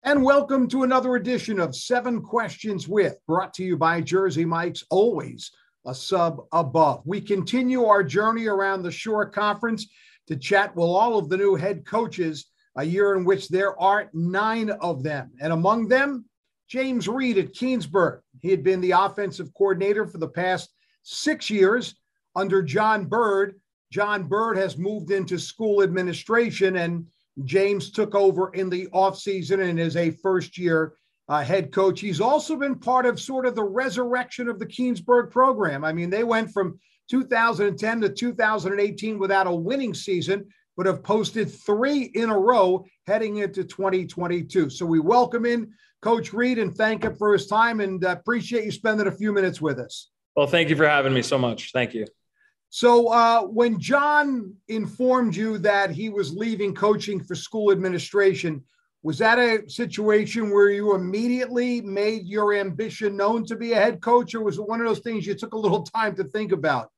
And welcome to another edition of 7 Questions With, brought to you by Jersey Mike's, always a sub above. We continue our journey around the Shore Conference to chat with all of the new head coaches, a year in which there are 9 of them. And among them, James Reid at Keansburg. He had been the offensive coordinator for the past 6 years under John Bird. John Bird has moved into school administration, and James took over in the offseason and is a first-year head coach. He's also been part of sort of the resurrection of the Keansburg program. I mean, they went from 2010 to 2018 without a winning season, but have posted 3 in a row heading into 2022. So we welcome in Coach Reid and thank him for his time, and appreciate you spending a few minutes with us. Well, thank you for having me so much. Thank you. So when John informed you that he was leaving coaching for school administration, was that a situation where you immediately made your ambition known to be a head coach, or was it one of those things you took a little time to think about?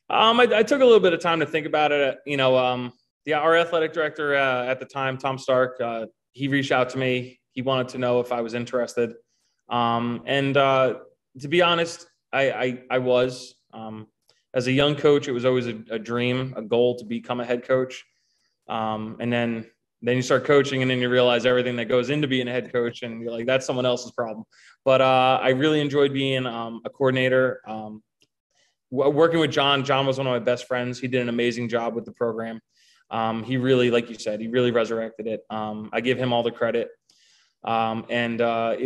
I took a little bit of time to think about it. Our athletic director at the time, Tom Stark, he reached out to me. He wanted to know if I was interested. To be honest, I was. As a young coach, it was always a dream, a goal to become a head coach. And then you start coaching, and then you realize everything that goes into being a head coach, and you're like, that's someone else's problem. But I really enjoyed being a coordinator. Working with John was one of my best friends. He did an amazing job with the program. He really, like you said, he really resurrected it. I give him all the credit. I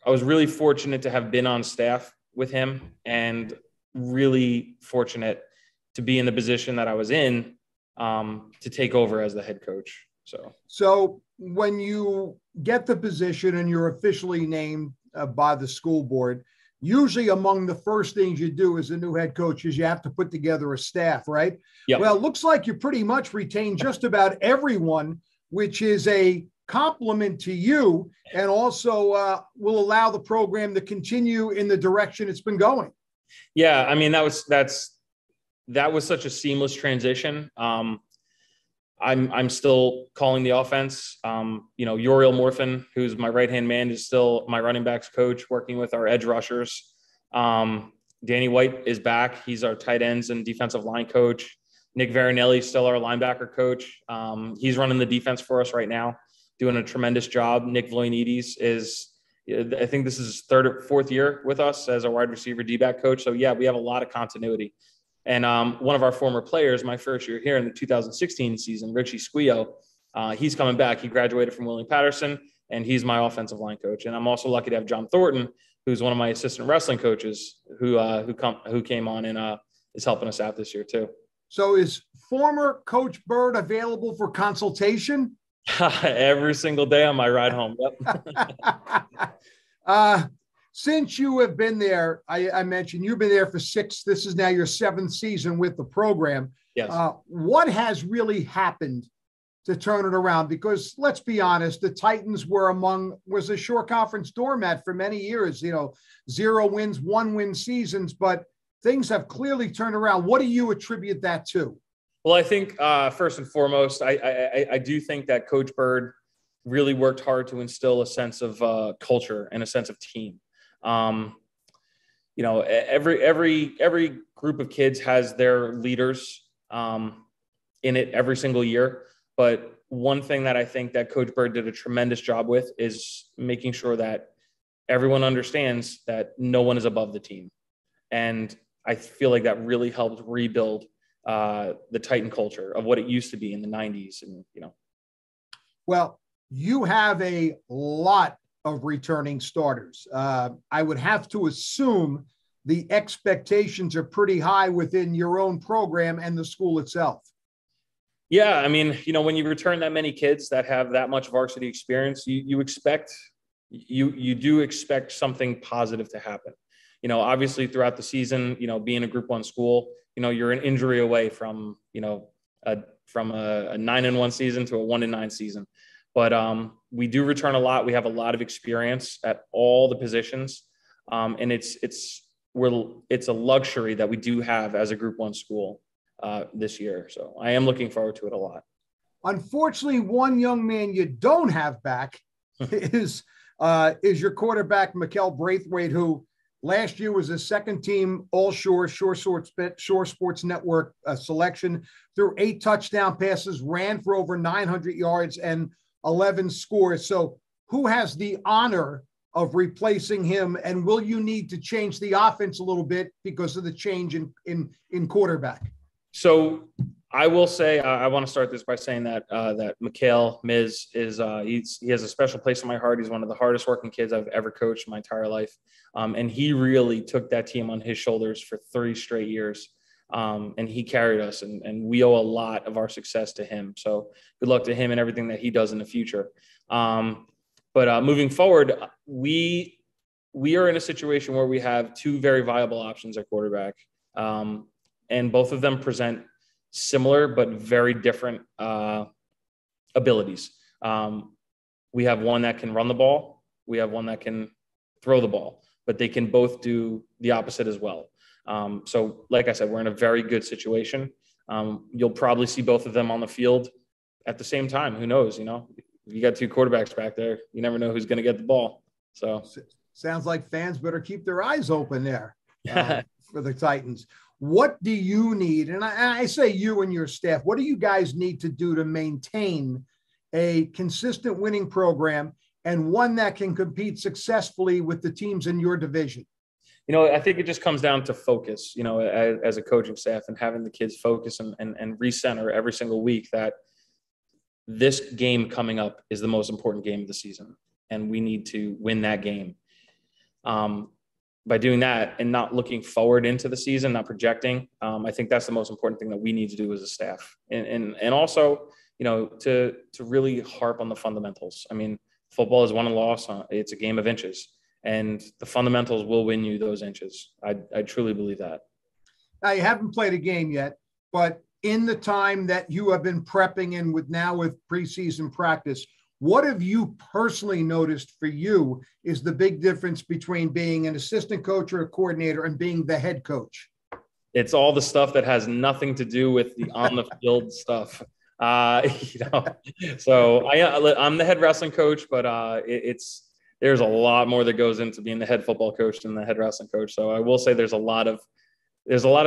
was really fortunate to have been on staff with him, and really fortunate to be in the position that I was in to take over as the head coach. So when you get the position and you're officially named by the school board, usually among the first things you do as a new head coach is you have to put together a staff, right? Yep. Well, it looks like you pretty much retained just about everyone, which is a compliment to you, and also will allow the program to continue in the direction it's been going. Yeah, I mean, that was such a seamless transition. I'm still calling the offense. Uriel Morphin, who's my right-hand man, is still my running backs coach, working with our edge rushers. Danny White is back. He's our tight ends and defensive line coach. Nick Varinelli is still our linebacker coach. He's running the defense for us right now, doing a tremendous job. Nick Vloinides is, I think this is his 3rd or 4th year with us as a wide receiver D-back coach. So, yeah, we have a lot of continuity. And one of our former players, my first year here in the 2016 season, Richie Squio, he's coming back. He graduated from William-Patterson, and he's my offensive line coach. And I'm also lucky to have John Thornton, who's one of my assistant wrestling coaches, who came on and is helping us out this year too. So is former Coach Bird available for consultation? Every single day on my ride home. Yep. Since you have been there, I mentioned you've been there for 6. This is now your 7th season with the program. Yes. What has really happened to turn it around? Because let's be honest, the Titans was a Shore Conference doormat for many years, 0 wins, 1 win seasons, but things have clearly turned around. What do you attribute that to? Well, I think first and foremost, I do think that Coach Bird really worked hard to instill a sense of culture and a sense of team. Every group of kids has their leaders in it every single year. But one thing that I think that Coach Bird did a tremendous job with is making sure that everyone understands that no one is above the team. And I feel like that really helped rebuild the Titan culture of what it used to be in the 90s. Well, you have a lot of returning starters. I would have to assume the expectations are pretty high within your own program and the school itself. Yeah. I mean, when you return that many kids that have that much varsity experience, you do expect something positive to happen. Obviously throughout the season, being a Group 1 school, you're an injury away from a 9-1 season to a 1-9 season. But we do return a lot. We have a lot of experience at all the positions. And it's a luxury that we do have as a Group 1 school this year. So I am looking forward to it a lot. Unfortunately, one young man you don't have back is your quarterback, Mikel Braithwaite, who last year was a second-team All-Shore Sports Network selection, threw 8 touchdown passes, ran for over 900 yards and 11 scores. So who has the honor of replacing him, and will you need to change the offense a little bit because of the change in quarterback? So I will say, I want to start this by saying that that Mikel Miz is he has a special place in my heart. He's one of the hardest working kids I've ever coached my entire life, and he really took that team on his shoulders for 3 straight years, and he carried us, and we owe a lot of our success to him. So good luck to him and everything that he does in the future. But moving forward, we are in a situation where we have 2 very viable options at quarterback, and both of them present similar but very different abilities. We have one that can run the ball. We have one that can throw the ball, but they can both do the opposite as well. So like I said, we're in a very good situation. You'll probably see both of them on the field at the same time. Who knows? You got 2 quarterbacks back there. You never know who's going to get the ball. So sounds like fans better keep their eyes open there for the Titans. What do you need? And I say you and your staff, what do you guys need to do to maintain a consistent winning program and one that can compete successfully with the teams in your division? I think it just comes down to focus, as a coaching staff, and having the kids focus and recenter every single week that this game coming up is the most important game of the season, and we need to win that game. By doing that and not looking forward into the season, not projecting, I think that's the most important thing that we need to do as a staff. And also, to really harp on the fundamentals. I mean, football is won and lost. It's a game of inches, and the fundamentals will win you those inches. I truly believe that. Now, you haven't played a game yet, but in the time that you have been prepping and with preseason practice, what have you personally noticed for you is the big difference between being an assistant coach or a coordinator and being the head coach? It's all the stuff that has nothing to do with the on the field stuff. So I'm the head wrestling coach, but there's a lot more that goes into being the head football coach than the head wrestling coach. So I will say there's a lot of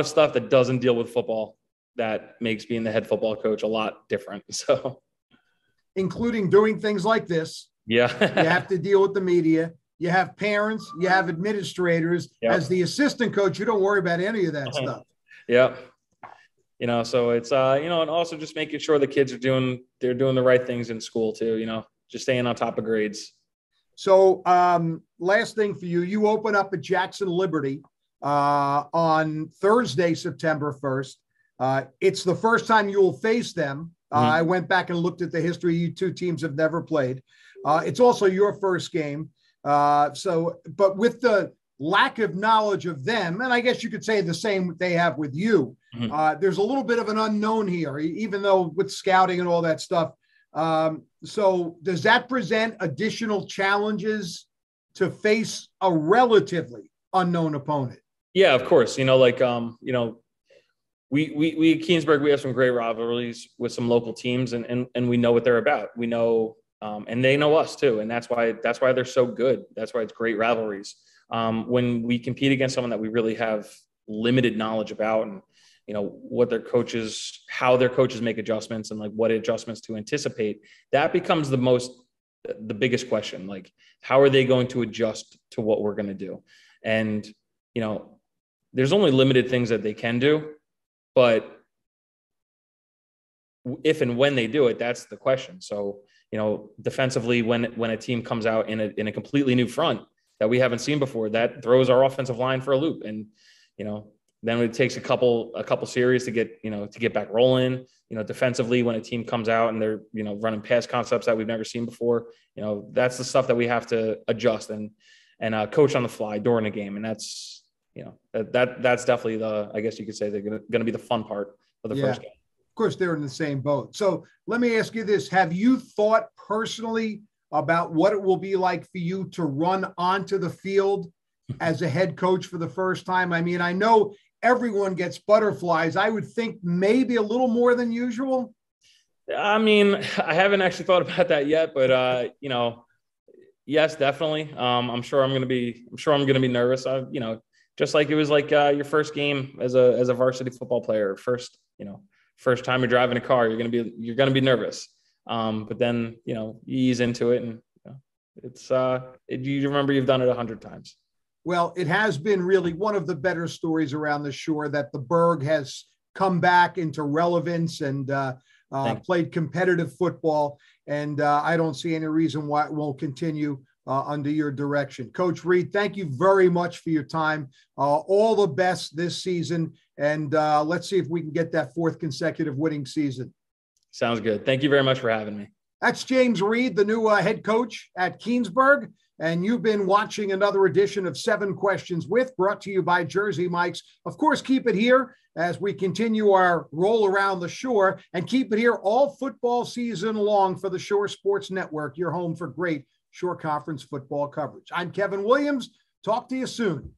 stuff that doesn't deal with football that makes being the head football coach a lot different. So, including doing things like this. Yeah. You have to deal with the media. You have parents, you have administrators. Yep. As the assistant coach, you don't worry about any of that stuff. Yeah. So it's, and also just making sure the kids are doing the right things in school too, just staying on top of grades. So last thing for you, you open up at Jackson Liberty on Thursday, September 1st. It's the first time you will face them. I went back and looked at the history. You 2 teams have never played. It's also your first game. But with the lack of knowledge of them, and I guess you could say the same they have with you, there's a little bit of an unknown here, even though with scouting and all that stuff. So does that present additional challenges to face a relatively unknown opponent? Yeah, of course. We at Keensburg, we have some great rivalries with some local teams, and we know what they're about. We know, and they know us too, and that's why they're so good. That's why it's great rivalries. When we compete against someone that we really have limited knowledge about, and what how their coaches make adjustments, and like what adjustments to anticipate, that becomes the biggest question. Like, how are they going to adjust to what we're going to do? And there's only limited things that they can do. But if and when they do it, that's the question. So, defensively, when a team comes out in a completely new front that we haven't seen before, that throws our offensive line for a loop. And, then it takes a couple series to get back rolling. Defensively, when a team comes out and they're, running pass concepts that we've never seen before, that's the stuff that we have to adjust and coach on the fly during the game. And that's, that's definitely I guess you could say they're going to be the fun part of the first game. Of course, they're in the same boat. So let me ask you this. Have you thought personally about what it will be like for you to run onto the field as a head coach for the first time? I mean, I know everyone gets butterflies. I would think maybe a little more than usual. I mean, I haven't actually thought about that yet, but, Yes, definitely. I'm sure I'm going to be nervous. Just like it was like your first game as a varsity football player, first time you're driving a car, you're going to be nervous. But then, you ease into it, and you remember you've done it 100 times. Well, it has been really one of the better stories around the shore that the Berg has come back into relevance and played competitive football. And I don't see any reason why it won't continue under your direction. Coach Reid, thank you very much for your time. All the best this season. And let's see if we can get that fourth consecutive winning season. Sounds good. Thank you very much for having me. That's James Reid, the new head coach at Keansburg. And you've been watching another edition of 7 Questions With, brought to you by Jersey Mike's. Of course, keep it here as we continue our roll around the shore, and keep it here all football season long for the Shore Sports Network, your home for great Shore Conference football coverage. I'm Kevin Williams. Talk to you soon.